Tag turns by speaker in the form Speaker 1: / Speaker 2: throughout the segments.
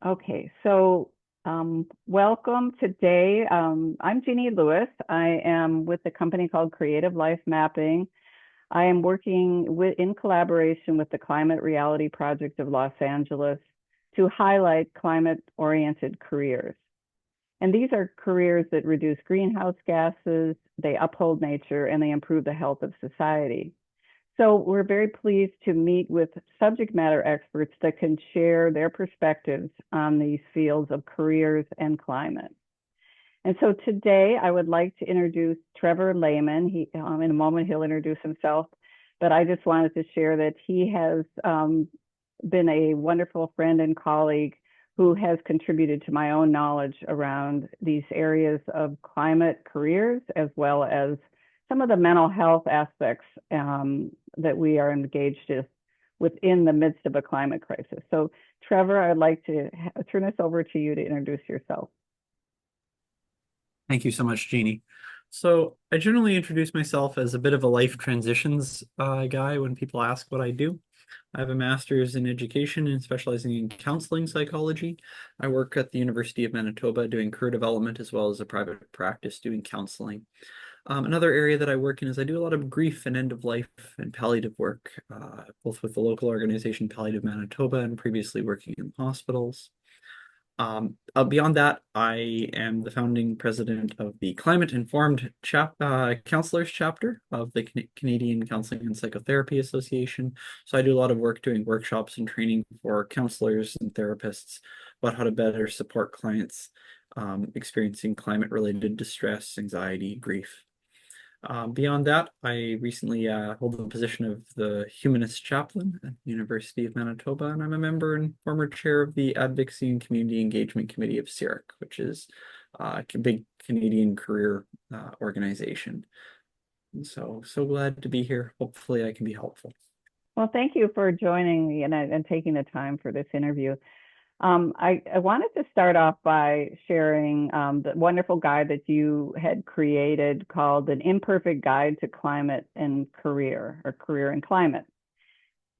Speaker 1: Okay, so welcome today. I'm Eugenie Lewis. I am with a company called Creative Life Mapping. I am working in collaboration with the Climate Reality Project of Los Angeles to highlight climate-oriented careers. And these are careers that reduce greenhouse gases, they uphold nature, and they improve the health of society. So we're very pleased to meet with subject matter experts that can share their perspectives on these fields of careers and climate. And so today I would like to introduce Trevor Lehmann. In a moment, he'll introduce himself, but I just wanted to share that he has been a wonderful friend and colleague who has contributed to my own knowledge around these areas of climate careers, as well as some of the mental health aspects that we are engaged in within the midst of a climate crisis. So Trevor, I'd like to turn this over to you to introduce yourself.
Speaker 2: Thank you so much, Jeannie. So I generally introduce myself as a bit of a life transitions guy when people ask what I do. I have a master's in education and specializing in counseling psychology. I work at the University of Manitoba doing career development as well as a private practice doing counseling. Another area that I work in is I do a lot of grief and end of life and palliative work, both with the local organization Palliative Manitoba and previously working in hospitals. Beyond that, I am the founding president of the Climate Informed Counselors chapter of the Canadian Counseling and Psychotherapy Association. So I do a lot of work doing workshops and training for counselors and therapists about how to better support clients experiencing climate-related distress, anxiety, grief. Beyond that, I recently hold the position of the Humanist Chaplain at the University of Manitoba, and I'm a member and former chair of the Advocacy and Community Engagement Committee of CIRIC, which is a big Canadian career organization. And so glad to be here. Hopefully I can be helpful.
Speaker 1: Well, thank you for joining me and taking the time for this interview. I wanted to start off by sharing the wonderful guide that you had created called An Imperfect Guide to Climate and Career, or Career and Climate.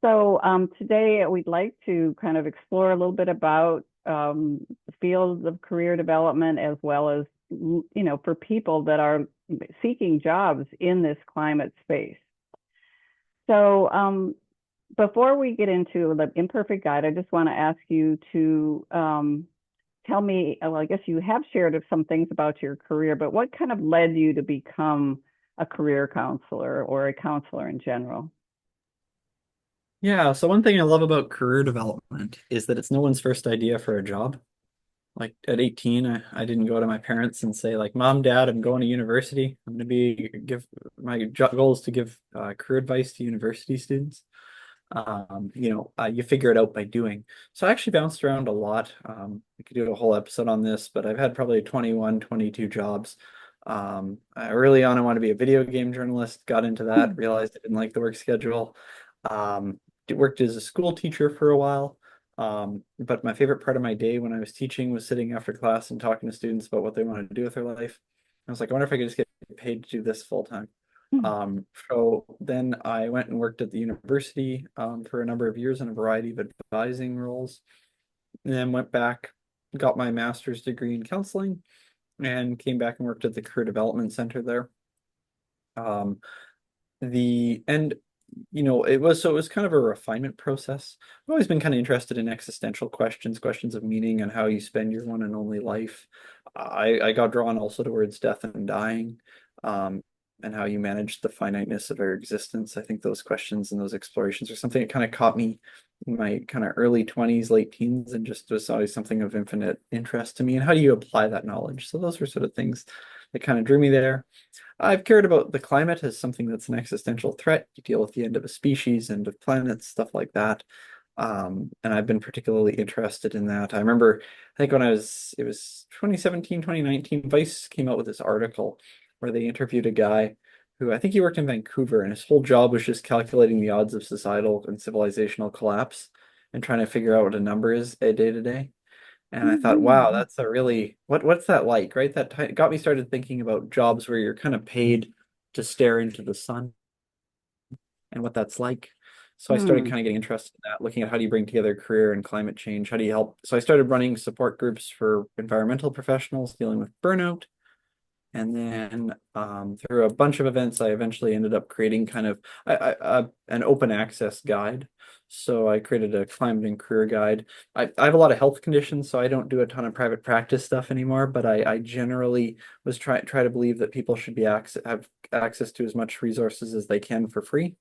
Speaker 1: So today we'd like to kind of explore a little bit about the fields of career development, as well as, for people that are seeking jobs in this climate space. So before we get into the imperfect guide, I just want to ask you to tell me, well, I guess you have shared some things about your career, but what kind of led you to become a career counselor or a counselor in general?
Speaker 2: Yeah, so one thing I love about career development is that it's no one's first idea for a job. Like at 18, I didn't go to my parents and say like, Mom, Dad, I'm going to university. I'm going to give my goal is to give career advice to university students. You figure it out by doing. So I actually bounced around a lot. I could do a whole episode on this, but I've had probably 21, 22 jobs. Early on, I wanted to be a video game journalist, got into that, realized I didn't like the work schedule. Worked as a school teacher for a while. But my favorite part of my day when I was teaching was sitting after class and talking to students about what they wanted to do with their life. I was like, I wonder if I could just get paid to do this full time. So then I went and worked at the university for a number of years in a variety of advising roles, and then went back, got my master's degree in counseling, and came back and worked at the Career Development Center there. Um, the and it was kind of a refinement process. I've always been kind of interested in existential questions, questions of meaning and how you spend your one and only life. I got drawn also towards death and dying, and how you manage the finiteness of our existence. I think those questions and those explorations are something that kind of caught me in my kind of early 20s, late teens, and just was always something of infinite interest to me. And how do you apply that knowledge? So those were sort of things that kind of drew me there. I've cared about the climate as something that's an existential threat. You deal with the end of a species, end of planets, stuff like that. And I've been particularly interested in that. I remember, I think it was 2017, 2019, Vice came out with this article where they interviewed a guy who I think he worked in Vancouver, and his whole job was just calculating the odds of societal and civilizational collapse and trying to figure out what a number is a day to day. And I thought, wow,
Speaker 1: Mhm.
Speaker 2: that's a really what's that like, right? That got me started thinking about jobs where you're kind of paid to stare into the sun and what that's like. So I started
Speaker 1: Hmm.
Speaker 2: kind of getting interested in that, looking at how do you bring together career and climate change? How do you help? So I started running support groups for environmental professionals dealing with burnout. And then through a bunch of events, I eventually ended up creating kind of an open access guide. So I created a climate and career guide. I have a lot of health conditions, so I don't do a ton of private practice stuff anymore. But I generally was try to believe that people should have access to as much resources as they can for free.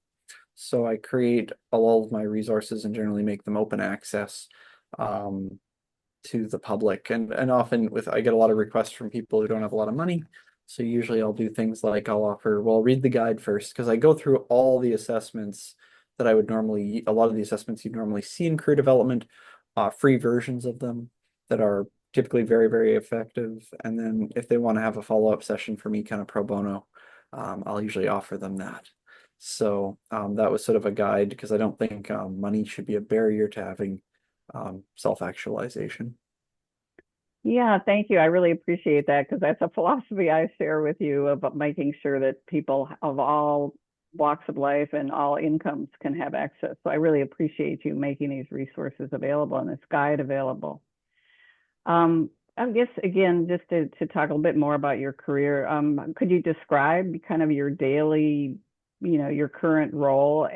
Speaker 2: So I create all of my resources and generally make them open access. Um, to the public, and often with I get a lot of requests from people who don't have a lot of money. So usually I'll do things like I'll offer, well, read the guide first, because I go through all the assessments that I would normally, a lot of the assessments you'd normally see in career development, free versions of them that are typically very, very effective. And then if they want to have a follow-up session for me, kind of pro bono, I'll usually offer them that. So that was sort of a guide because I don't think money should be a barrier to having self-actualization.
Speaker 1: Yeah, thank you. I really appreciate that because that's a philosophy I share with you about making sure that people of all walks of life and all incomes can have access. So I really appreciate you making these resources available and this guide available. Um, I guess again, just to talk a little bit more about your career, could you describe kind of your daily, your current role,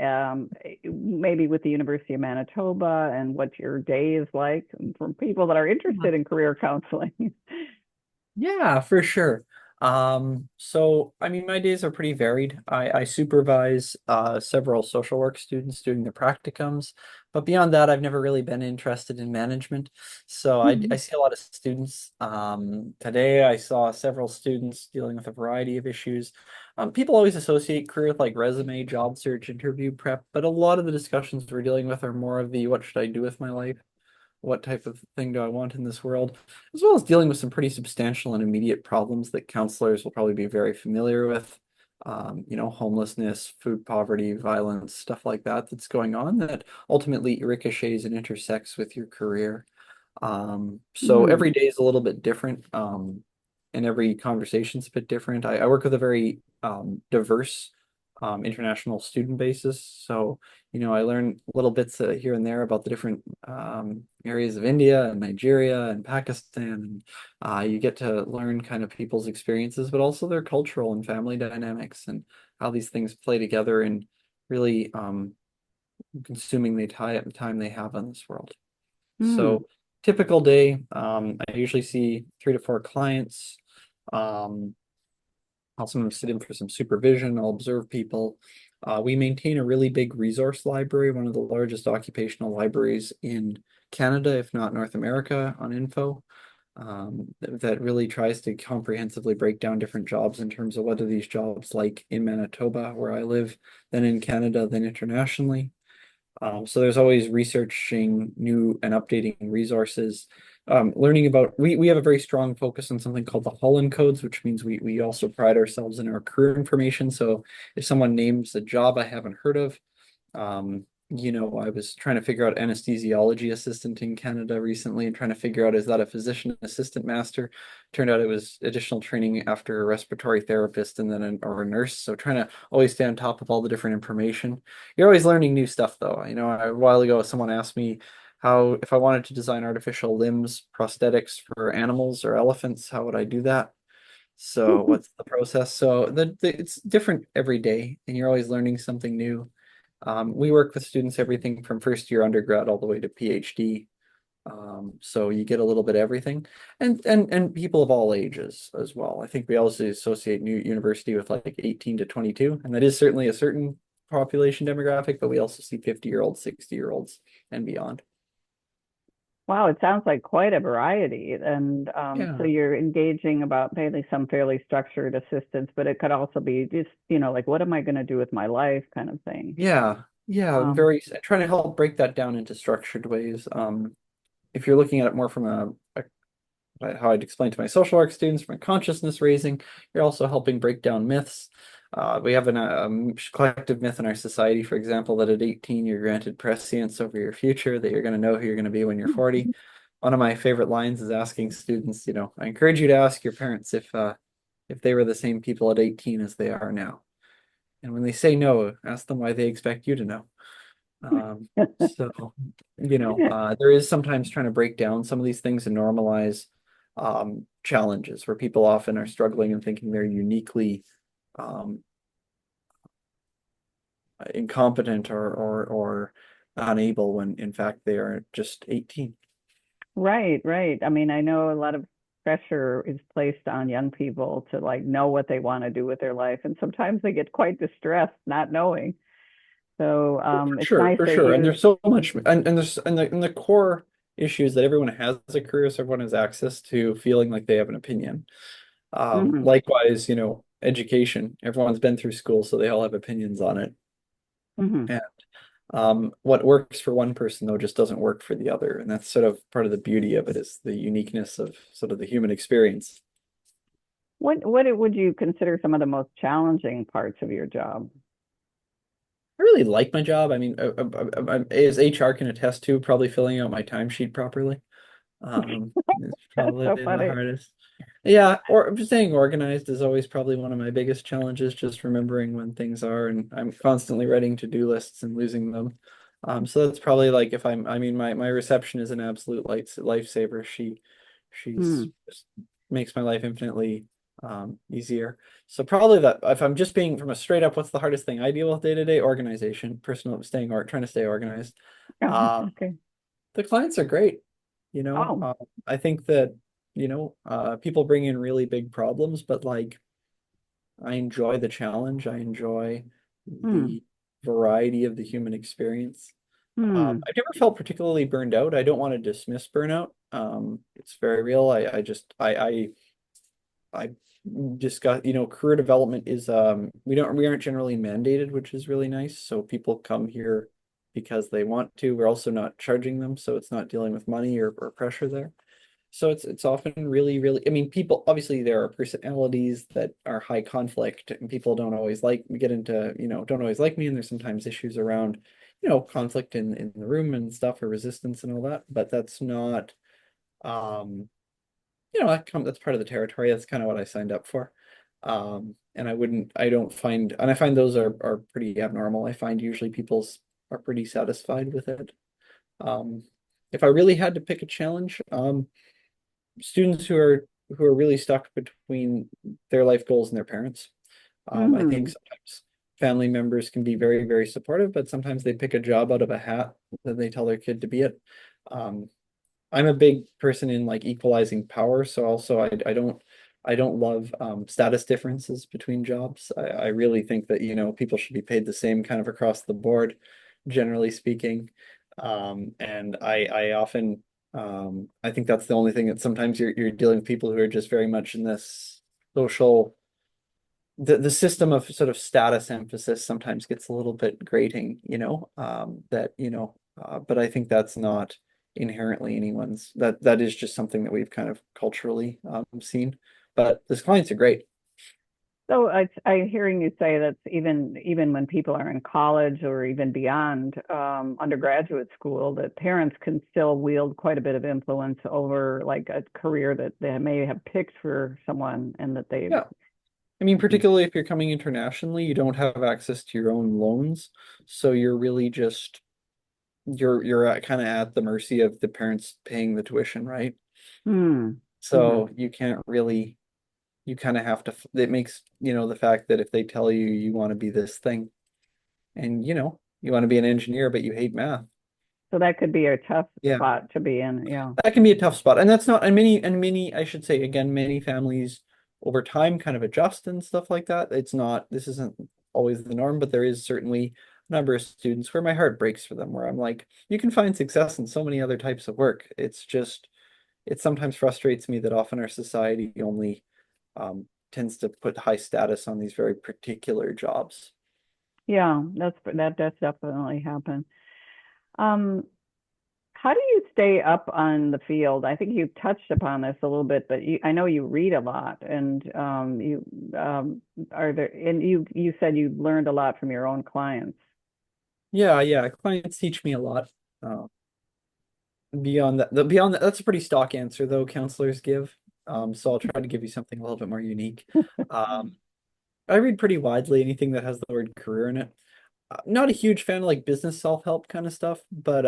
Speaker 1: maybe with the University of Manitoba and what your day is like for people that are interested in career counseling?
Speaker 2: Yeah, for sure. So I mean, my days are pretty varied. I supervise several social work students doing their practicums, but beyond that, I've never really been interested in management. So I see a lot of students. Today I saw several students dealing with a variety of issues. People always associate career with like resume, job search, interview prep, but a lot of the discussions we're dealing with are more of the what should I do with my life? What type of thing do I want in this world, as well as dealing with some pretty substantial and immediate problems that counselors will probably be very familiar with. Homelessness, food poverty, violence, stuff like that that's going on that ultimately ricochets and intersects with your career. So
Speaker 1: Hmm.
Speaker 2: every day is a little bit different, and every conversation's a bit different. I work with a very diverse international student basis. So, I learn little bits here and there about the different areas of India and Nigeria and Pakistan. And you get to learn kind of people's experiences, but also their cultural and family dynamics and how these things play together and really consuming the time they have on this world.
Speaker 1: Hmm.
Speaker 2: So typical day, I usually see 3 to 4 clients. I'll sometimes sit in for some supervision. I'll observe people. We maintain a really big resource library, one of the largest occupational libraries in Canada, if not North America, on info. That really tries to comprehensively break down different jobs in terms of whether these jobs, like in Manitoba, where I live, then in Canada, then internationally. So there's always researching new and updating resources, learning about, we have a very strong focus on something called the Holland codes, which means we also pride ourselves in our career information. So if someone names a job I haven't heard of, I was trying to figure out anesthesiology assistant in Canada recently and trying to figure out, is that a physician assistant master? Turned out it was additional training after a respiratory therapist and then or a nurse. So trying to always stay on top of all the different information. You're always learning new stuff though. A while ago, someone asked me how, if I wanted to design artificial limbs, prosthetics for animals or elephants, how would I do that? So what's the process? So it's different every day and you're always learning something new. We work with students everything from first year undergrad all the way to PhD. So you get a little bit of everything, and people of all ages as well. I think we also associate new university with like 18 to 22, and that is certainly a certain population demographic, but we also see 50-year-olds, 60-year-olds, and beyond.
Speaker 1: Wow, it sounds like quite a variety. And so
Speaker 2: Yeah.
Speaker 1: you're engaging about maybe some fairly structured assistance, but it could also be just, like, what am I going to do with my life kind of thing.
Speaker 2: Yeah. Yeah.
Speaker 1: Um,
Speaker 2: Very trying to help break that down into structured ways. If you're looking at it more from how I'd explain to my social work students from consciousness raising. You're also helping break down myths. We have a collective myth in our society, for example, that at 18 you're granted prescience over your future, that you're going to know who you're going to be when you're 40. One of my favorite lines is asking students, I encourage you to ask your parents if they were the same people at 18 as they are now. And when they say no, ask them why they expect you to know. So, there is sometimes trying to break down some of these things and normalize challenges where people often are struggling and thinking they're uniquely um, incompetent or unable when in fact they are just 18.
Speaker 1: Right, right. I mean, I know a lot of pressure is placed on young people to like know what they want to do with their life, and sometimes they get quite distressed not knowing. So it's nice
Speaker 2: For
Speaker 1: that
Speaker 2: sure. And
Speaker 1: you.
Speaker 2: there's so much, and there's and the core issue is that everyone has a career, so everyone has access to feeling like they have an opinion.
Speaker 1: Hmm.
Speaker 2: Likewise, education. Everyone's been through school, so they all have opinions on it.
Speaker 1: Hmm.
Speaker 2: And what works for one person though just doesn't work for the other, and that's sort of part of the beauty of it is the uniqueness of sort of the human experience.
Speaker 1: What would you consider some of the most challenging parts of your job?
Speaker 2: I really like my job. I mean, as HR can attest to, probably filling out my timesheet properly. It's
Speaker 1: That's
Speaker 2: probably
Speaker 1: so
Speaker 2: the
Speaker 1: funny.
Speaker 2: hardest. Yeah, or staying organized is always probably one of my biggest challenges, just remembering when things are, and I'm constantly writing to-do lists and losing them. So that's probably like if I mean, my reception is an absolute lifesaver. She's
Speaker 1: Hmm.
Speaker 2: just makes my life infinitely easier. So probably that if I'm just being from a straight up, what's the hardest thing I deal with day to day? Organization, personal staying or trying to stay organized.
Speaker 1: Oh,
Speaker 2: Uh,
Speaker 1: okay.
Speaker 2: the clients are great. You know,
Speaker 1: Oh.
Speaker 2: I think that, people bring in really big problems, but like I enjoy the challenge. I enjoy
Speaker 1: Hmm.
Speaker 2: the variety of the human experience.
Speaker 1: Hmm.
Speaker 2: I never felt particularly burned out. I don't want to dismiss burnout. It's very real. I discuss, career development is we aren't generally mandated, which is really nice. So people come here because they want to. We're also not charging them, so it's not dealing with money or pressure there. So it's often really, really, I mean, people obviously there are personalities that are high conflict and people don't always like get into, don't always like me, and there's sometimes issues around, conflict in the room and stuff or resistance and all that, but that's not um that's part of the territory. That's kind of what I signed up for. And I don't find, and I find those are pretty abnormal. I find usually people's are pretty satisfied with it. Um, if I really had to pick a challenge, students who are really stuck between their life goals and their parents. I think
Speaker 1: Hmm.
Speaker 2: sometimes family members can be very, very supportive, but sometimes they pick a job out of a hat that they tell their kid to be it. Um, I'm a big person in like equalizing power, so also I don't love status differences between jobs. I really think that people should be paid the same kind of across the board, generally speaking. And I often I think that's the only thing that sometimes you're dealing with people who are just very much in this social the system of sort of status emphasis sometimes gets a little bit grating, but I think that's not inherently anyone's that is just something that we've kind of culturally seen. But these clients are great.
Speaker 1: So I hearing you say that's even when people are in college or even beyond undergraduate school, that parents can still wield quite a bit of influence over like a career that they may have picked for someone and that they.
Speaker 2: Yeah. I mean, particularly if you're coming internationally, you don't have access to your own loans. So you're really just you're at kind of at the mercy of the parents paying the tuition, right?
Speaker 1: Hmm. Hmm.
Speaker 2: So you can't really you kind of have to it makes the fact that if they tell you you want to be this thing and you want to be an engineer but you hate math,
Speaker 1: So that could be a tough
Speaker 2: yeah,
Speaker 1: spot to be in. Yeah.
Speaker 2: that can be a tough spot. And that's not, and many I should say again, many families over time kind of adjust and stuff like that. It's not, this isn't always the norm, but there is certainly a number of students where my heart breaks for them, where I'm like, you can find success in so many other types of work. It's just it sometimes frustrates me that often our society only tends to put high status on these very particular jobs.
Speaker 1: Yeah, that does definitely happen. Um, how do you stay up on the field? I think you touched upon this a little bit, but I know you read a lot, and you are there, and you said you learned a lot from your own clients.
Speaker 2: Yeah, clients teach me a lot. Uh, beyond that, that's a pretty stock answer though, counselors give. So I'll try to give you something a little bit more unique. Um, I read pretty widely anything that has the word career in it. not a huge fan of like business self-help kind of stuff, but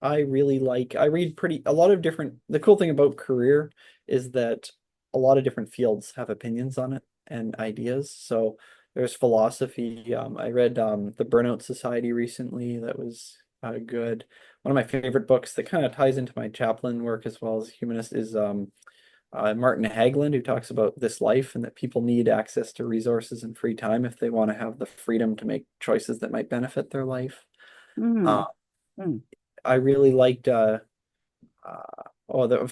Speaker 2: I really like I read pretty a lot of different the cool thing about career is that a lot of different fields have opinions on it and ideas. So there's philosophy. I read The Burnout Society recently. That was good. One of my favorite books that kind of ties into my chaplain work as well as humanist is Martin Haglund, who talks about this life and that people need access to resources and free time if they want to have the freedom to make choices that might benefit their life. Uh,
Speaker 1: Mm, mm,
Speaker 2: I really liked, of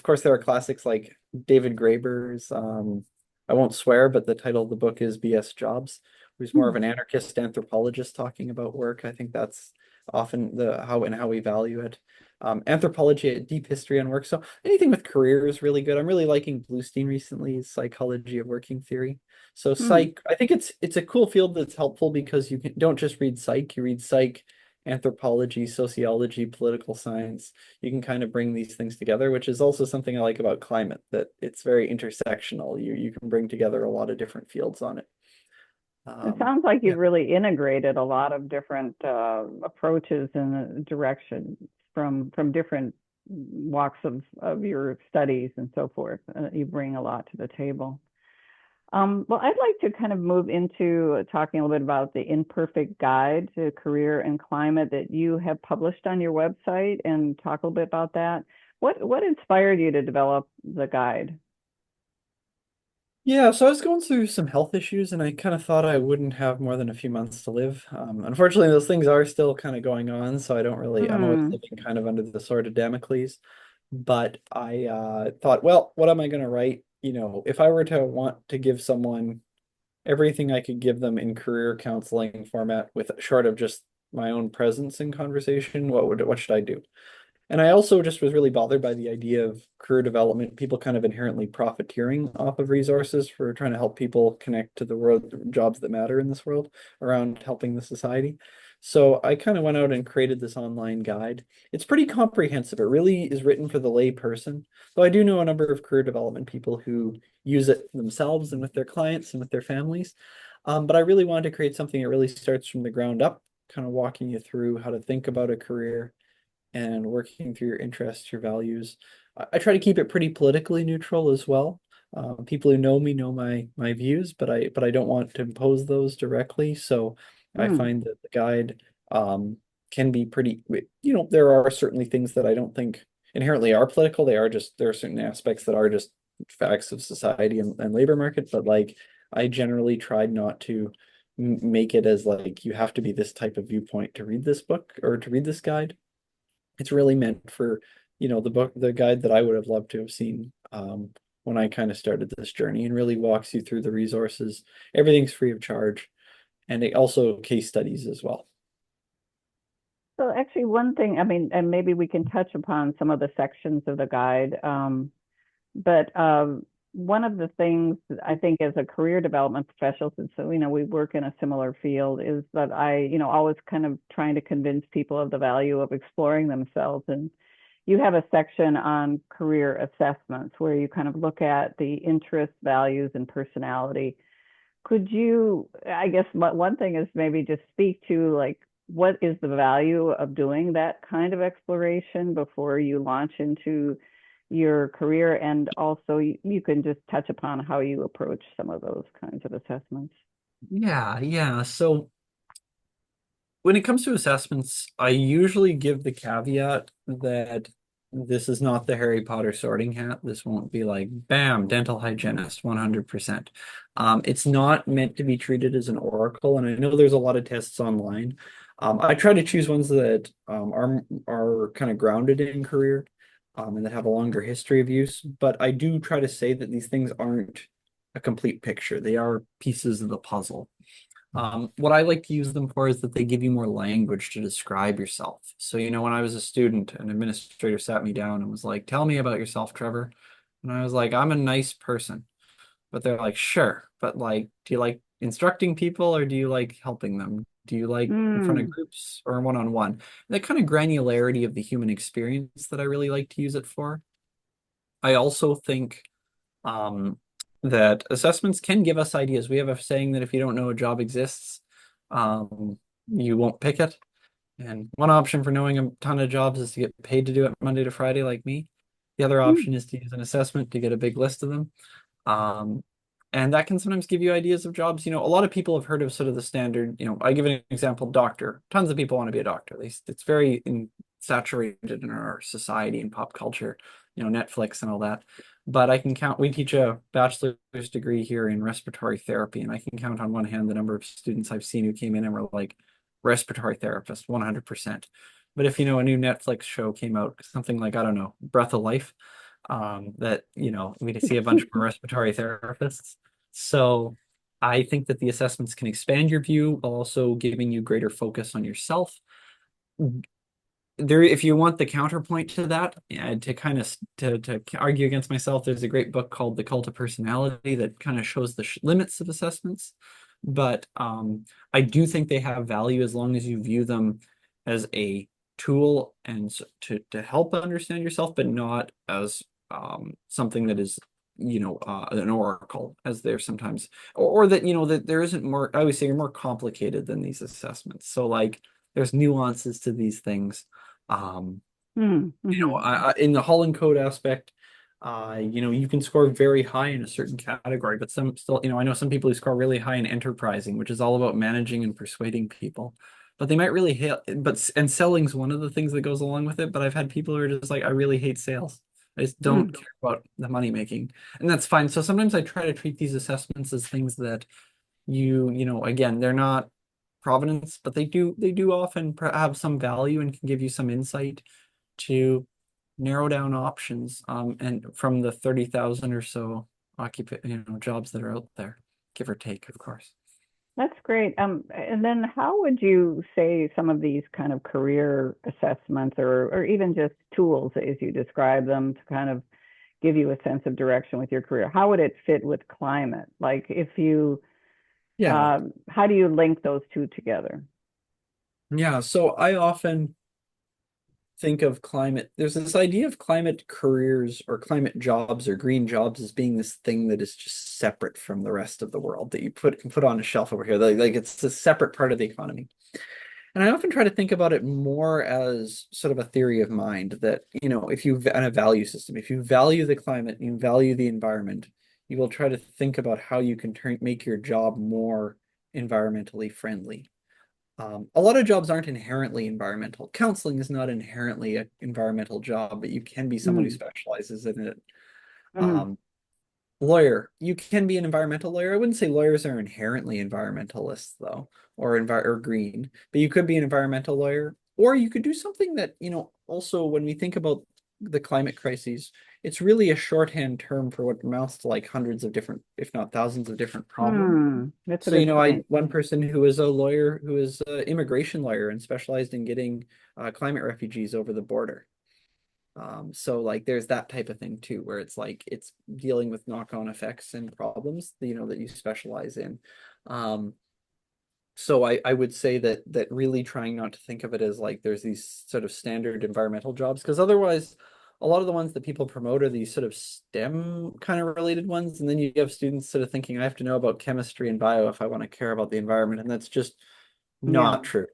Speaker 2: course, there are classics like David Graeber's I won't swear, but the title of the book is BS Jobs, who's more
Speaker 1: mm,
Speaker 2: of an anarchist anthropologist talking about work. I think that's often the how we value it. Anthropology, deep history on work. So anything with career is really good. I'm really liking Bluestein recently, Psychology of Working Theory. So
Speaker 1: mm.
Speaker 2: psych, I think it's a cool field that's helpful because don't just read psych, you read psych, anthropology, sociology, political science. You can kind of bring these things together, which is also something I like about climate, that it's very intersectional. You can bring together a lot of different fields on it.
Speaker 1: It
Speaker 2: Um,
Speaker 1: sounds like
Speaker 2: yeah.
Speaker 1: you've really integrated a lot of different approaches and directions from different walks of your studies and so forth. You bring a lot to the table. Well, I'd like to kind of move into talking a little bit about the imperfect guide to career and climate that you have published on your website and talk a little bit about that. What inspired you to develop the guide?
Speaker 2: Yeah, so I was going through some health issues and I kind of thought I wouldn't have more than a few months to live. Unfortunately, those things are still kind of going on, so I don't really, I'm always
Speaker 1: Hmm.
Speaker 2: living kind of under the sword of Damocles. But I thought, well, what am I going to write? If I were to want to give someone everything I could give them in career counseling format with short of just my own presence in conversation, what should I do? And I also just was really bothered by the idea of career development, people kind of inherently profiteering off of resources for trying to help people connect to the world, jobs that matter in this world around helping the society. So I kind of went out and created this online guide. It's pretty comprehensive. It really is written for the lay person. Though I do know a number of career development people who use it themselves and with their clients and with their families. But I really wanted to create something that really starts from the ground up, kind of walking you through how to think about a career and working through your interests, your values. I try to keep it pretty politically neutral as well. People who know me know my views, but I don't want to impose those directly. So I
Speaker 1: Hmm.
Speaker 2: find that the guide can be pretty, there are certainly things that I don't think inherently are political. There are certain aspects that are just facts of society and labor market, but like I generally tried not to make it as like you have to be this type of viewpoint to read this book or to read this guide. It's really meant for, the guide that I would have loved to have seen when I kind of started this journey, and really walks you through the resources. Everything's free of charge, and it also case studies as well.
Speaker 1: So actually, one thing, I mean, and maybe we can touch upon some of the sections of the guide. But one of the things I think as a career development professional, since we work in a similar field, is that always kind of trying to convince people of the value of exploring themselves. And you have a section on career assessments where you kind of look at the interests, values, and personality. Could you, I guess, one thing is maybe just speak to like what is the value of doing that kind of exploration before you launch into your career, and also you can just touch upon how you approach some of those kinds of assessments.
Speaker 2: Yeah, yeah. So when it comes to assessments, I usually give the caveat that this is not the Harry Potter sorting hat. This won't be like, bam, dental hygienist, 100%. It's not meant to be treated as an oracle, and I know there's a lot of tests online. I try to choose ones that are kind of grounded in career, and that have a longer history of use. But I do try to say that these things aren't a complete picture. They are pieces of the puzzle. What I like to use them for is that they give you more language to describe yourself. So, when I was a student, an administrator sat me down and was like, "Tell me about yourself, Trevor." And I was like, "I'm a nice person." But they're like, "Sure, but like, do you like instructing people or do you like helping them? Do you like in front of
Speaker 1: Mm.
Speaker 2: groups or one-on-one?" That kind of granularity of the human experience that I really like to use it for. I also think um, that assessments can give us ideas. We have a saying that if you don't know a job exists, you won't pick it. And one option for knowing a ton of jobs is to get paid to do it Monday to Friday, like me. The other
Speaker 1: Hmm.
Speaker 2: option is to use an assessment to get a big list of them. Um, and that can sometimes give you ideas of jobs. A lot of people have heard of sort of the standard, I give an example, doctor. Tons of people want to be a doctor. At least it's very saturated in our society and pop culture, Netflix and all that. But we teach a bachelor's degree here in respiratory therapy, and I can count on one hand the number of students I've seen who came in and were like respiratory therapist, 100%. But if a new Netflix show came out, something like, I don't know, Breath of Life, that we see a bunch more respiratory therapists. So I think that the assessments can expand your view while also giving you greater focus on yourself. There, if you want the counterpoint to that, to kind of to argue against myself, there's a great book called The Cult of Personality that kind of shows the limits of assessments. But I do think they have value as long as you view them as a tool and to help understand yourself, but not as something that is an oracle, as they're sometimes, or that that there isn't more. I always say you're more complicated than these assessments. So like there's nuances to these things. Um,
Speaker 1: Mm-hmm.
Speaker 2: in the Holland Code aspect, you can score very high in a certain category, but some still, I know some people who score really high in enterprising, which is all about managing and persuading people. But they might really hate, and selling's one of the things that goes along with it. But I've had people who are just like, I really hate sales. I just don't
Speaker 1: Mm.
Speaker 2: care about the money making, and that's fine. So sometimes I try to treat these assessments as things that again, they're not provenance, but they do often have some value and can give you some insight to narrow down options, and from the 30,000 or so jobs that are out there, give or take, of course.
Speaker 1: That's great. And then how would you say some of these kind of career assessments or even just tools as you describe them to kind of give you a sense of direction with your career, how would it fit with climate? Like if you,
Speaker 2: Yeah.
Speaker 1: how do you link those two together?
Speaker 2: Yeah, so I often think of climate, there's this idea of climate careers or climate jobs or green jobs as being this thing that is just separate from the rest of the world that you can put on a shelf over here. Like it's a separate part of the economy. And I often try to think about it more as sort of a theory of mind that, if you, and a value system, if you value the climate, you value the environment, you will try to think about how you can make your job more environmentally friendly. A lot of jobs aren't inherently environmental. Counseling is not inherently an environmental job, but you can be someone who
Speaker 1: Mm,
Speaker 2: specializes in it.
Speaker 1: mm,
Speaker 2: Um, Lawyer, you can be an environmental lawyer. I wouldn't say lawyers are inherently environmentalists, though, or green, but you could be an environmental lawyer, or you could do something that, also when we think about the climate crises, it's really a shorthand term for what amounts to like hundreds of different, if not thousands of different problems.
Speaker 1: that's a
Speaker 2: So,
Speaker 1: good
Speaker 2: I
Speaker 1: point.
Speaker 2: one person who is a lawyer who is an immigration lawyer and specialized in getting climate refugees over the border. So like there's that type of thing too, where it's like it's dealing with knock-on effects and problems, that you specialize in. Um, so I would say that really trying not to think of it as like there's these sort of standard environmental jobs, because otherwise a lot of the ones that people promote are these sort of STEM kind of related ones, and then you have students sort of thinking I have to know about chemistry and bio if I want to care about the environment, and that's just
Speaker 1: Yeah,
Speaker 2: not true.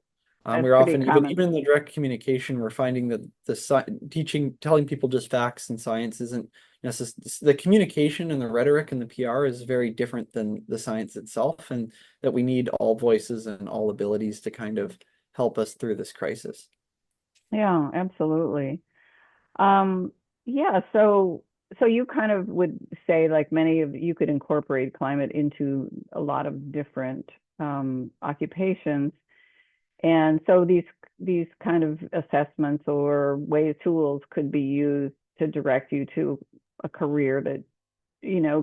Speaker 1: that's
Speaker 2: We're
Speaker 1: pretty
Speaker 2: often, even
Speaker 1: common.
Speaker 2: even in the direct communication, we're finding that telling people just facts and science isn't necessarily, the communication and the rhetoric and the PR is very different than the science itself, and that we need all voices and all abilities to kind of help us through this crisis.
Speaker 1: Yeah, absolutely. Um, yeah, so you kind of would say like many of you could incorporate climate into a lot of different occupations. And so these kind of assessments or way tools could be used to direct you to a career that,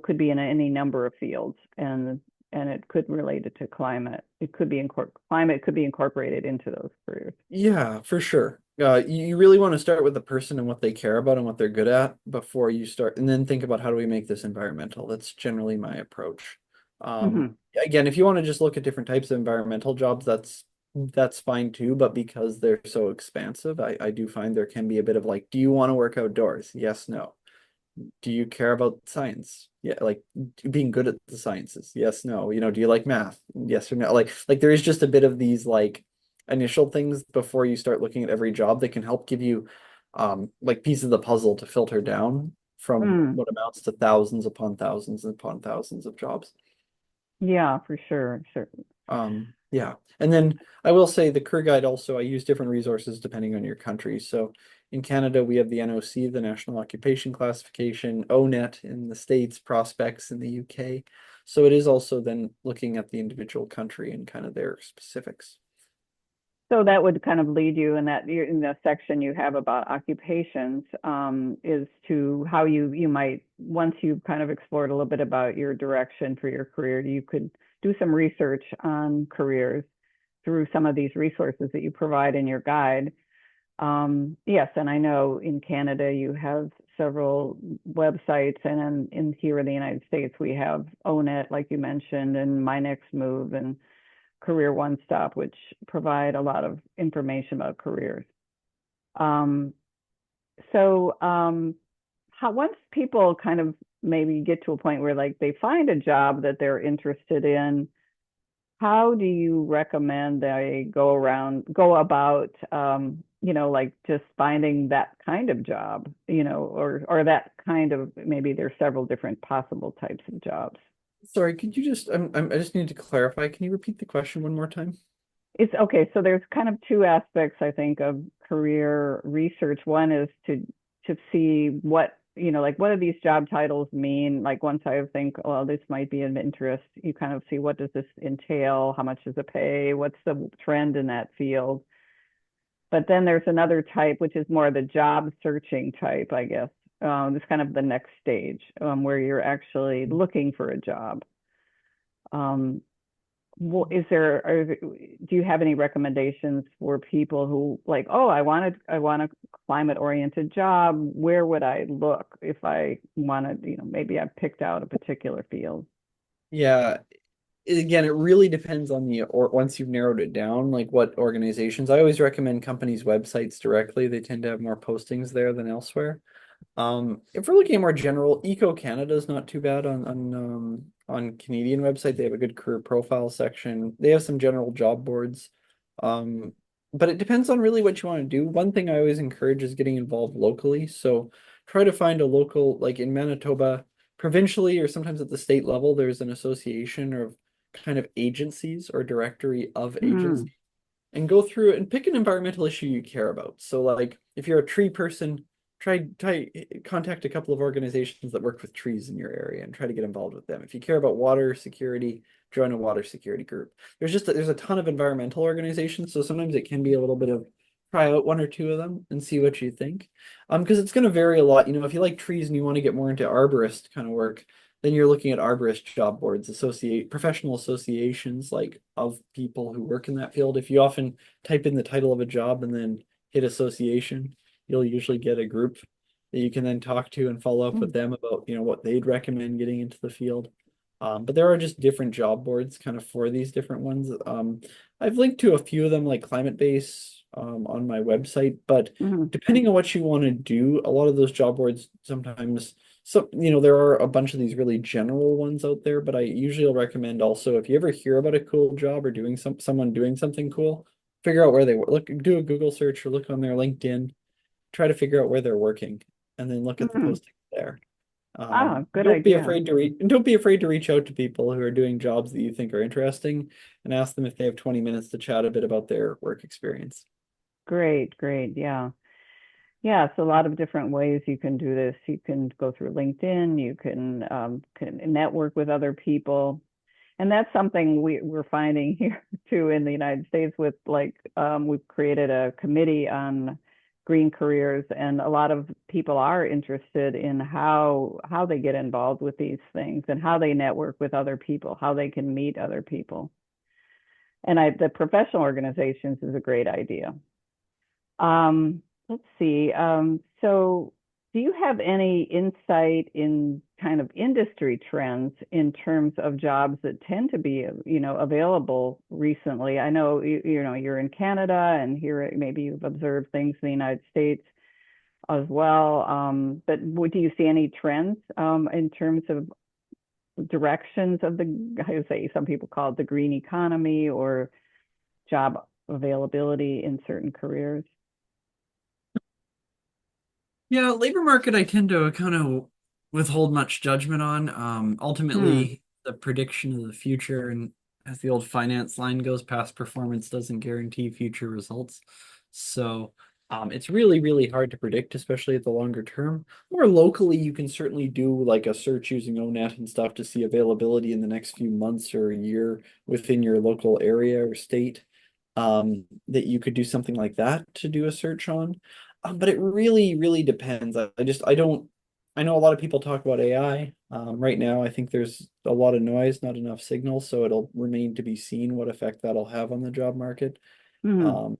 Speaker 1: could be in any number of fields and it could relate it to climate. It could be climate could be incorporated into those careers.
Speaker 2: Yeah, for sure. You really want to start with the person and what they care about and what they're good at before you start, and then think about how do we make this environmental. That's generally my approach.
Speaker 1: Hmm.
Speaker 2: Again, if you want to just look at different types of environmental jobs, that's fine too. But because they're so expansive, I do find there can be a bit of like, do you want to work outdoors? Yes, no. Do you care about science? Yeah, like being good at the sciences. Yes, no. Do you like math? Yes or no. Like there is just a bit of these like initial things before you start looking at every job that can help give you like pieces of the puzzle to filter down from
Speaker 1: Mm,
Speaker 2: what amounts to thousands upon thousands of jobs.
Speaker 1: yeah, for sure. Sure.
Speaker 2: Yeah. And then I will say the career guide also, I use different resources depending on your country. So in Canada, we have the NOC, the National Occupation Classification, ONET in the States, Prospects in the UK. So it is also then looking at the individual country and kind of their specifics.
Speaker 1: So that would kind of lead you in that in the section you have about occupations, is to how you might, once you've kind of explored a little bit about your direction for your career, you could do some research on careers through some of these resources that you provide in your guide. Yes, and I know in Canada you have several websites, and in here in the United States we have ONET, like you mentioned, and My Next Move and Career One Stop, which provide a lot of information about careers. Um, so how, once people kind of maybe get to a point where like they find a job that they're interested in, how do you recommend they go about, like just finding that kind of job, or that kind of, maybe there's several different possible types of jobs.
Speaker 2: Sorry, could you just, I just need to clarify. Can you repeat the question one more time?
Speaker 1: It's okay. So there's kind of two aspects, I think, of career research. One is to see what, like what do these job titles mean? Like once I think, well, this might be of interest, you kind of see what does this entail? How much does it pay? What's the trend in that field? But then there's another type, which is more the job searching type, I guess. It's kind of the next stage, where you're actually looking for a job. Um, well, do you have any recommendations for people who like, oh, I want a climate oriented job. Where would I look if I wanted, maybe I picked out a particular field?
Speaker 2: Yeah, again, it really depends on or once you've narrowed it down, like what organizations. I always recommend companies' websites directly. They tend to have more postings there than elsewhere. If we're looking at more general, Eco Canada is not too bad on Canadian website. They have a good career profile section. They have some general job boards. Um, but it depends on really what you want to do. One thing I always encourage is getting involved locally. So try to find a local, like in Manitoba, provincially or sometimes at the state level, there's an association of kind of agencies or directory of agencies
Speaker 1: Mm,
Speaker 2: and go through it and pick an environmental issue you care about. So like if you're a tree person, try contact a couple of organizations that work with trees in your area and try to get involved with them. If you care about water security, join a water security group. There's a ton of environmental organizations, so sometimes it can be a little bit of try out one or two of them and see what you think. Because it's going to vary a lot. If you like trees and you want to get more into arborist kind of work, then you're looking at arborist job boards, professional associations like of people who work in that field. If you often type in the title of a job and then hit association, you'll usually get a group that you can then talk to and follow up with
Speaker 1: mm,
Speaker 2: them about, what they'd recommend getting into the field. But there are just different job boards kind of for these different ones. I've linked to a few of them like Climate Base on my website, but
Speaker 1: mm,
Speaker 2: depending on what you want to do, a lot of those job boards sometimes so, there are a bunch of these really general ones out there, but I usually recommend also if you ever hear about a cool job or someone doing something cool, figure out where they work. Do a Google search or look on their LinkedIn, try to figure out where they're working, and then look at the
Speaker 1: mm.
Speaker 2: posting there.
Speaker 1: Good
Speaker 2: Don't be
Speaker 1: idea.
Speaker 2: afraid to reach out to people who are doing jobs that you think are interesting and ask them if they have 20 minutes to chat a bit about their work experience.
Speaker 1: Great, great. Yeah. Yeah, it's a lot of different ways you can do this. You can go through LinkedIn, you can network with other people. And that's something we're finding here too in the United States with like, we've created a committee on green careers, and a lot of people are interested in how they get involved with these things and how they network with other people, how they can meet other people. And the professional organizations is a great idea. Let's see. So do you have any insight in kind of industry trends in terms of jobs that tend to be, available recently? I know you're in Canada, and here maybe you've observed things in the United States as well. But do you see any trends in terms of directions of I would say some people call it the green economy or job availability in certain careers?
Speaker 2: Yeah, labor market I tend to kind of withhold much judgment on.
Speaker 1: Hmm.
Speaker 2: Ultimately, the prediction of the future, and as the old finance line goes, past performance doesn't guarantee future results. So it's really, really hard to predict, especially at the longer term. More locally, you can certainly do like a search using ONET and stuff to see availability in the next few months or a year within your local area or state. That you could do something like that to do a search on. But it really, really depends. I don't, I know a lot of people talk about AI. Right now, I think there's a lot of noise, not enough signal, so it'll remain to be seen what effect that'll have on the job market,
Speaker 1: Hmm.
Speaker 2: um,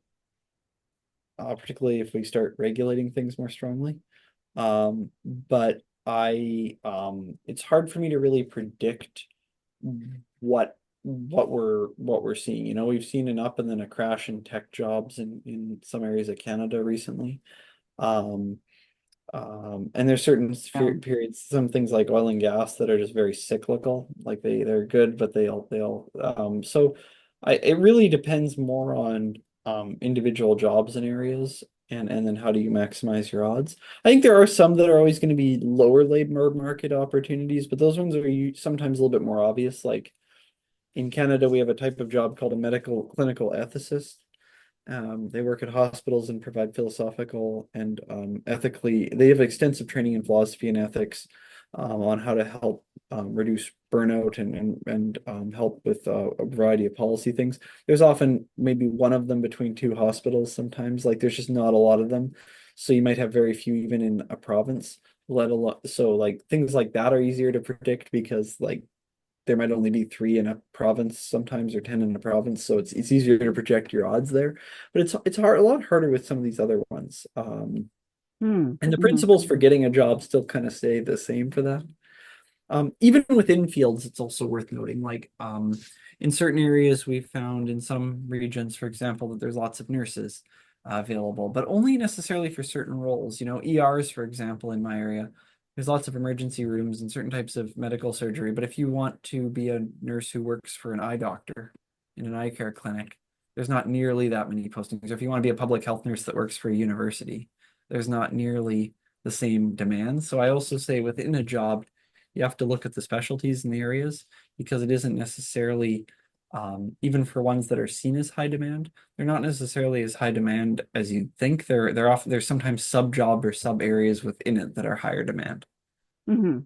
Speaker 2: particularly if we start regulating things more strongly. But it's hard for me to really predict what what we're seeing. We've seen an up and then a crash in tech jobs in some areas of Canada recently. Um, and there's certain
Speaker 1: Yeah.
Speaker 2: periods, some things like oil and gas that are just very cyclical. Like they're good, but they'll so it really depends more on individual jobs and areas and then how do you maximize your odds. I think there are some that are always going to be lower labor market opportunities, but those ones are sometimes a little bit more obvious. Like in Canada, we have a type of job called a medical clinical ethicist. They work at hospitals and provide philosophical and ethically. They have extensive training in philosophy and ethics on how to help reduce burnout and help with a variety of policy things. There's often maybe one of them between two hospitals sometimes. Like there's just not a lot of them, so you might have very few even in a province. Let alone so like things like that are easier to predict because like there might only be three in a province sometimes or 10 in a province, so it's easier to project your odds there, but it's hard, a lot harder with some of these other ones.
Speaker 1: Hmm.
Speaker 2: And the
Speaker 1: Hmm.
Speaker 2: principles for getting a job still kind of stay the same for that. Even within fields, it's also worth noting, like in certain areas, we've found in some regions, for example, that there's lots of nurses available, but only necessarily for certain roles. ERs, for example, in my area, there's lots of emergency rooms and certain types of medical surgery. But if you want to be a nurse who works for an eye doctor in an eye care clinic, there's not nearly that many postings. Or if you want to be a public health nurse that works for a university, there's not nearly the same demands. So I also say within a job, you have to look at the specialties in the areas because it isn't necessarily even for ones that are seen as high demand, they're not necessarily as high demand as you think. They're often there's sometimes sub job or sub areas within it that are higher demand.
Speaker 1: Hmm.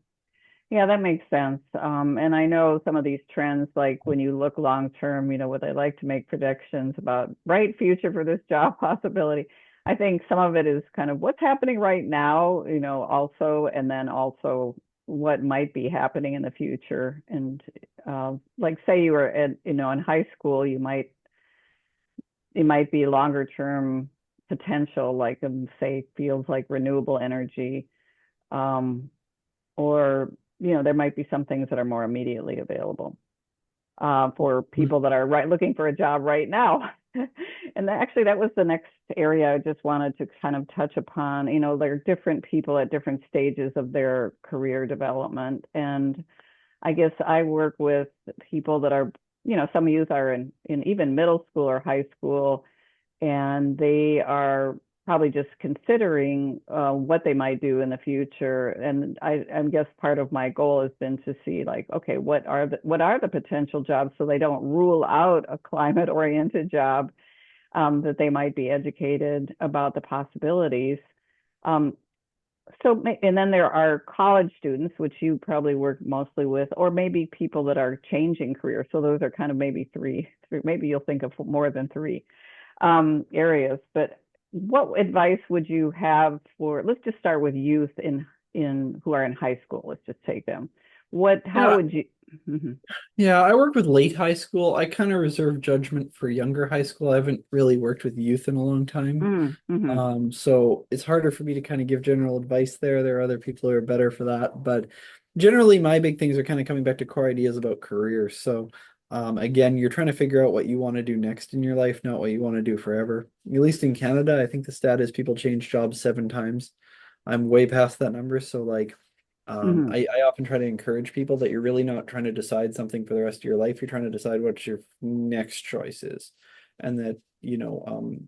Speaker 1: Yeah, that makes sense. And I know some of these trends, like when you look long term, where they like to make predictions about bright future for this job possibility. I think some of it is kind of what's happening right now, also, and then also what might be happening in the future. And like say you were in high school, it might be longer term potential, like say fields like renewable energy, um, or there might be some things that are more immediately available for people that are looking for a job right now. And actually, that was the next area I just wanted to kind of touch upon. There are different people at different stages of their career development, and I guess I work with people that are, some youth are in even middle school or high school, and they are probably just considering what they might do in the future. And I guess part of my goal has been to see, like, okay, what are the potential jobs, so they don't rule out a climate oriented job, that they might be educated about the possibilities. Um, and then there are college students, which you probably work mostly with, or maybe people that are changing careers. So those are kind of maybe three, maybe you'll think of more than three areas. But what advice would you have for? Let's just start with youth in who are in high school. Let's just take them. How
Speaker 2: Yeah,
Speaker 1: would you? Mhm.
Speaker 2: yeah, I work with late high school. I kind of reserve judgment for younger high school. I haven't really worked with youth in a long time.
Speaker 1: Mhm.
Speaker 2: So it's harder for me to kind of give general advice there. There are other people who are better for that. But generally, my big things are kind of coming back to core ideas about careers. So again, you're trying to figure out what you want to do next in your life, not what you want to do forever. At least in Canada, I think the stat is people change jobs 7 times. I'm way past that number. So like
Speaker 1: Mhm.
Speaker 2: I often try to encourage people that you're really not trying to decide something for the rest of your life. You're trying to decide what your next choice is. and that,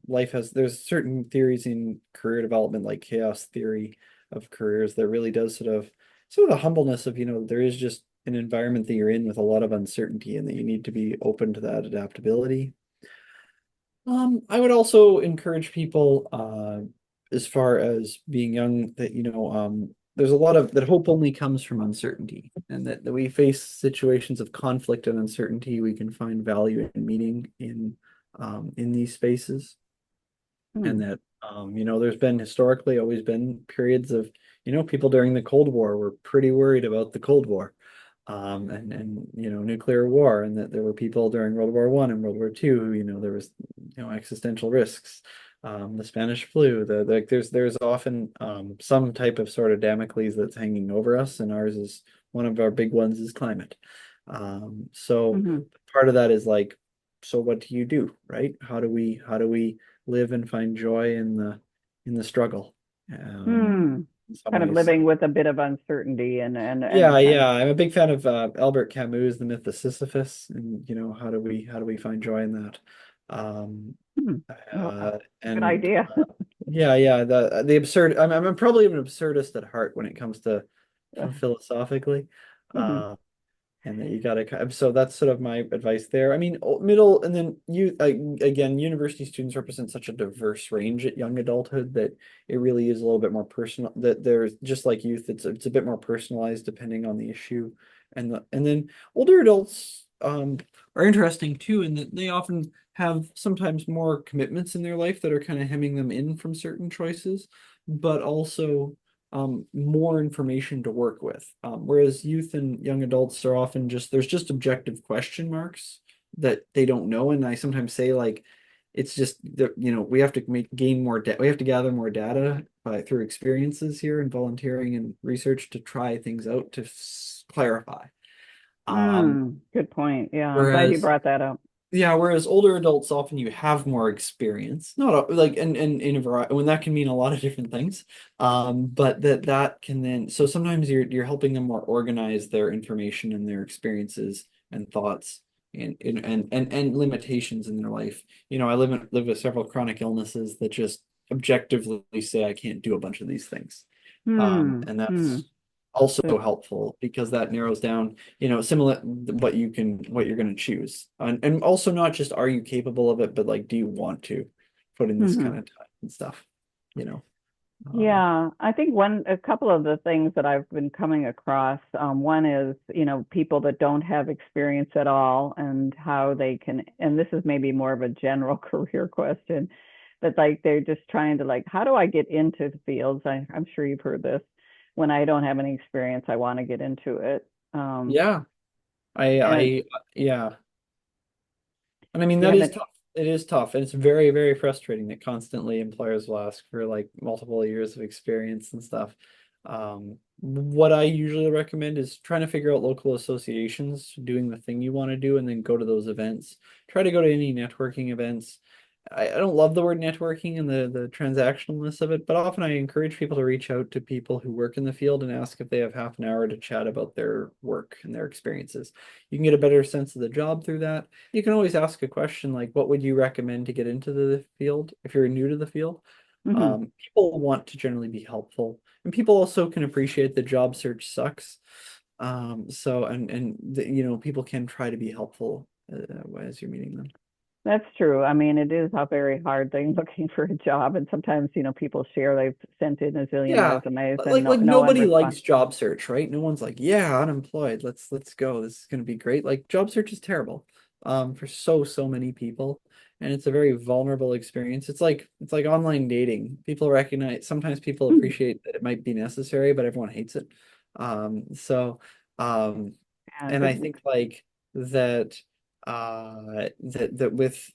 Speaker 2: life has, there's certain theories in career development, like chaos theory of careers, that really does sort of a humbleness of, there is just an environment that you're in with a lot of uncertainty, and that you need to be open to that adaptability. I would also encourage people, as far as being young, that, there's a lot of that hope only comes from uncertainty, and that we face situations of conflict and uncertainty. We can find value and meaning in these spaces, and
Speaker 1: Hmm.
Speaker 2: that, there's been historically always been periods of, people during the Cold War were pretty worried about the Cold War, and nuclear war, and that there were people during World War One and World War Two who, there was, existential risks, the Spanish flu, like there's often some type of sort of Damocles that's hanging over us, and ours is one of our big ones is climate. So
Speaker 1: Hmm.
Speaker 2: part of that is like, so what do you do, right? How do we live and find joy in the struggle,
Speaker 1: Hmm.
Speaker 2: in some
Speaker 1: Kind of
Speaker 2: ways.
Speaker 1: living with a bit of uncertainty and
Speaker 2: Yeah,
Speaker 1: kind
Speaker 2: yeah. I'm a big fan of Albert Camus' The Myth of Sisyphus, and how do we find joy in that? Um,
Speaker 1: hmm. Oh, good
Speaker 2: and
Speaker 1: idea.
Speaker 2: yeah, yeah. The absurd. I'm probably an absurdist at heart when it comes to philosophically.
Speaker 1: Mhm.
Speaker 2: Uh, and that you gotta, so that's sort of my advice there. I mean, middle, and then again, university students represent such a diverse range at young adulthood, that it really is a little bit more personal, that there's just like youth, it's a bit more personalized depending on the issue. And then older adults are interesting too, in that they often have sometimes more commitments in their life that are kind of hemming them in from certain choices, but also more information to work with. Whereas youth and young adults are often there's just objective question marks that they don't know. And I sometimes say, like, it's just that, we have to gain more data. We have to gather more data through experiences here and volunteering and research to try things out to clarify. Um,
Speaker 1: Good point. Yeah, I'm glad you
Speaker 2: whereas
Speaker 1: brought that up.
Speaker 2: Yeah, whereas older adults, often you have more experience. Not like, and in a variety, when that can mean a lot of different things. But that can then, so sometimes you're helping them more organize their information and their experiences and thoughts, and limitations in their life. I live with several chronic illnesses that just objectively say I can't do a bunch of these things. And
Speaker 1: Hmm.
Speaker 2: that's also
Speaker 1: Good.
Speaker 2: helpful, because that narrows down, similar what you're going to choose. And also, not just are you capable of it, but like, do you want to put in this
Speaker 1: Hmm.
Speaker 2: kind of time and stuff, you know?
Speaker 1: Yeah, I think a couple of the things that I've been coming across, one is, people that don't have experience at all and how they can, and this is maybe more of a general career question, but like they're just trying to like, how do I get into the fields? I'm sure you've heard this. When I don't have any experience, I want to get into it.
Speaker 2: Yeah, I
Speaker 1: And
Speaker 2: I yeah. And I mean,
Speaker 1: do you
Speaker 2: that
Speaker 1: have
Speaker 2: is
Speaker 1: it?
Speaker 2: tough. It is tough. And it's very, very frustrating that constantly employers will ask for like multiple years of experience and stuff. What I usually recommend is trying to figure out local associations, doing the thing you want to do, and then go to those events. Try to go to any networking events. I don't love the word networking and the transactionalness of it, but often I encourage people to reach out to people who work in the field and ask if they have half an hour to chat about their work and their experiences. You can get a better sense of the job through that. You can always ask a question like, what would you recommend to get into the field if you're new to the field?
Speaker 1: Hmm.
Speaker 2: People want to generally be helpful, and people also can appreciate the job search sucks. So, people can try to be helpful as you're meeting them.
Speaker 1: That's true. I mean, it is a very hard thing looking for a job, and sometimes, people share they've sent in a zillion
Speaker 2: Yeah,
Speaker 1: resumes and
Speaker 2: like
Speaker 1: no one
Speaker 2: nobody
Speaker 1: responds.
Speaker 2: likes job search, right? No one's like, yeah, unemployed. Let's go. This is gonna be great. Like, job search is terrible, for so many people, and it's a very vulnerable experience. It's like online dating. People recognize, sometimes people appreciate that it might be necessary, but everyone hates it. So um,
Speaker 1: Yeah,
Speaker 2: and I
Speaker 1: good.
Speaker 2: think like that with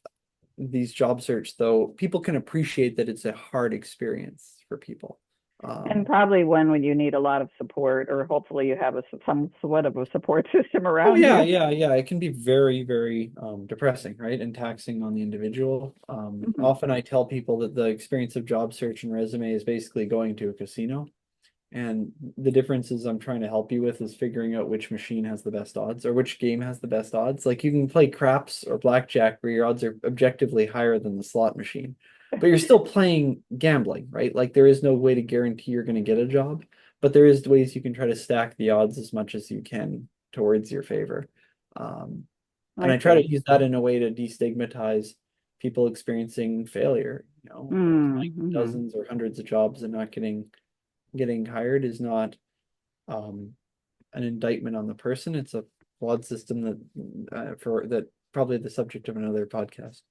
Speaker 2: these job search, though, people can appreciate that it's a hard experience for people.
Speaker 1: And
Speaker 2: Um,
Speaker 1: probably one when you need a lot of support, or hopefully you have some sort of a support system
Speaker 2: oh
Speaker 1: around
Speaker 2: yeah,
Speaker 1: you.
Speaker 2: yeah, yeah. It can be very, very depressing, right? And taxing on the individual.
Speaker 1: Mhm.
Speaker 2: Often I tell people that the experience of job search and resume is basically going to a casino. And the differences I'm trying to help you with is figuring out which machine has the best odds or which game has the best odds. Like you can play craps or blackjack where your odds are objectively higher than the slot machine, but you're still playing gambling, right? Like there is no way to guarantee you're going to get a job, but there is ways you can try to stack the odds as much as you can towards your favor. Um, and
Speaker 1: I
Speaker 2: I try
Speaker 1: see.
Speaker 2: to use that in a way to destigmatize people experiencing failure, like applying
Speaker 1: Mm-hmm.
Speaker 2: dozens or hundreds of jobs and not getting hired is not um, an indictment on the person. It's a flawed system that probably the subject of another podcast.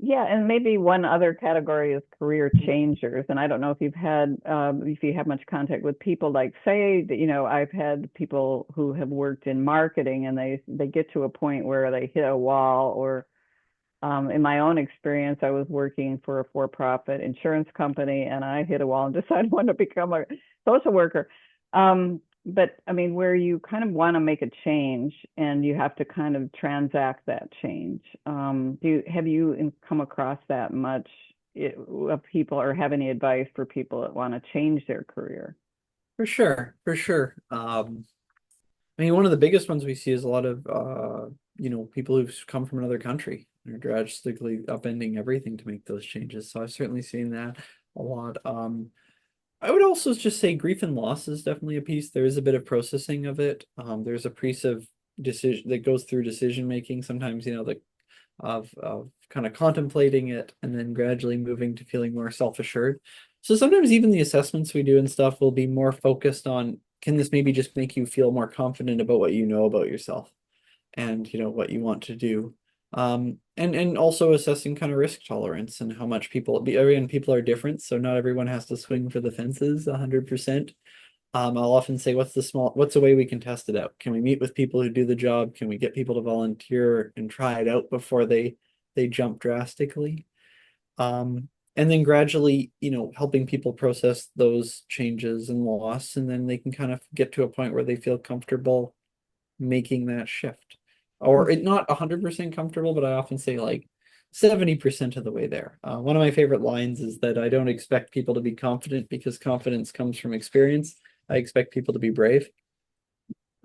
Speaker 1: Yeah, and maybe one other category is career changers. And I don't know if you have much contact with people like, say, that, I've had people who have worked in marketing and they get to a point where they hit a wall, or in my own experience, I was working for a for-profit insurance company and I hit a wall and decided I wanted to become a social worker. But I mean, where you kind of want to make a change and you have to kind of transact that change. Have you come across that much of people, or have any advice for people that want to change their career?
Speaker 2: For sure, for sure. I mean, one of the biggest ones we see is a lot of people who've come from another country and are drastically upending everything to make those changes. So I've certainly seen that a lot. I would also just say grief and loss is definitely a piece. There is a bit of processing of it. There's a piece of decision that goes through decision making. Sometimes, of kind of contemplating it and then gradually moving to feeling more self-assured. So sometimes even the assessments we do and stuff will be more focused on, can this maybe just make you feel more confident about what you know about yourself and what you want to do. And also assessing kind of risk tolerance and how much again, people are different, so not everyone has to swing for the fences 100%. I'll often say, what's a way we can test it out? Can we meet with people who do the job? Can we get people to volunteer and try it out before they jump drastically? And then gradually, helping people process those changes and loss, and then they can kind of get to a point where they feel comfortable making that shift. Or it not 100% comfortable, but I often say like 70% of the way there. One of my favorite lines is that I don't expect people to be confident because confidence comes from experience. I expect people to be brave.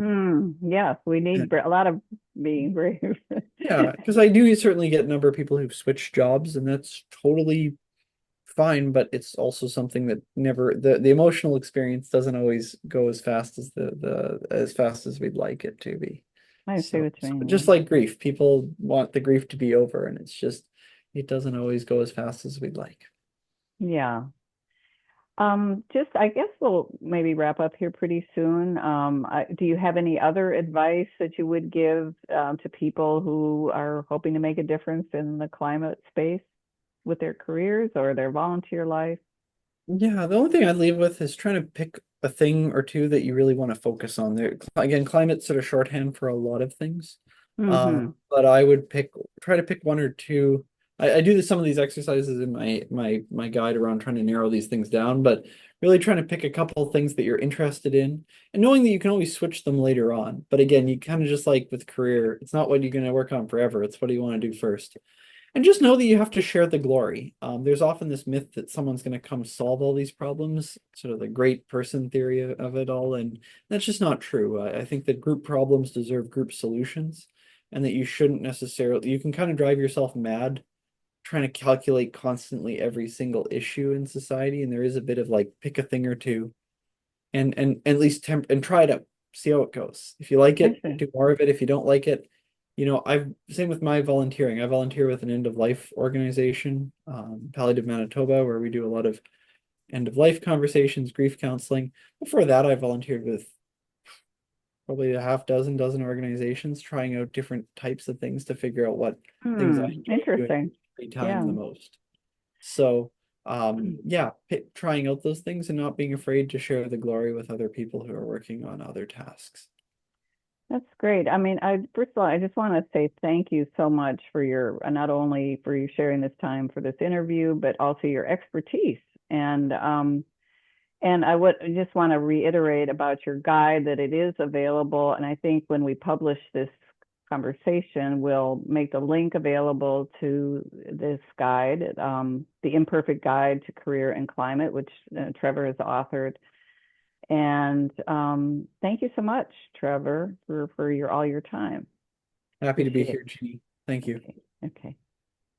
Speaker 1: Yes, we need a lot of being brave.
Speaker 2: Yeah, because I do certainly get a number of people who've switched jobs, and that's totally fine, but it's also something that never the emotional experience doesn't always go as fast as the as fast as we'd like it to be.
Speaker 1: I see
Speaker 2: So,
Speaker 1: what you
Speaker 2: just
Speaker 1: mean.
Speaker 2: like grief, people want the grief to be over, and it doesn't always go as fast as we'd like.
Speaker 1: Yeah. Just I guess we'll maybe wrap up here pretty soon. Do you have any other advice that you would give to people who are hoping to make a difference in the climate space with their careers or their volunteer life?
Speaker 2: Yeah, the only thing I'd leave with is trying to pick a thing or two that you really want to focus on. There, again, climate's sort of shorthand for a lot of things.
Speaker 1: Mm-hmm.
Speaker 2: But I would try to pick one or two. I do some of these exercises in my guide around trying to narrow these things down, but really trying to pick a couple of things that you're interested in and knowing that you can always switch them later on. But again, you kind of just like with career, it's not what you're going to work on forever. It's what do you want to do first. And just know that you have to share the glory. There's often this myth that someone's going to come solve all these problems, sort of the great person theory of it all. And that's just not true. I think that group problems deserve group solutions and that you shouldn't necessarily, you can kind of drive yourself mad trying to calculate constantly every single issue in society. And there is a bit of like pick a thing or two and at least and try it out, see how it goes. If you like
Speaker 1: I
Speaker 2: it,
Speaker 1: see.
Speaker 2: do more of it. If you don't like it, I've same with my volunteering. I volunteer with an end of life organization, Palliative Manitoba, where we do a lot of end of life conversations, grief counseling. Before that, I volunteered with probably a dozen organizations, trying out different types of things to figure out what things I enjoy doing in
Speaker 1: Interesting.
Speaker 2: free time
Speaker 1: Yeah.
Speaker 2: the most. So, yeah, trying out those things and not being afraid to share the glory with other people who are working on other tasks.
Speaker 1: That's great. I mean, first of all, I just want to say thank you so much for your not only for you sharing this time for this interview, but also your expertise. And I would just want to reiterate about your guide that it is available. And I think when we publish this conversation, we'll make the link available to this guide, The Imperfect Guide to Career and Climate, which Trevor has authored. And thank you so much, Trevor, for all your time.
Speaker 2: Happy to be
Speaker 1: Appreciate
Speaker 2: here, Jeannie. Thank you.
Speaker 1: it. Okay.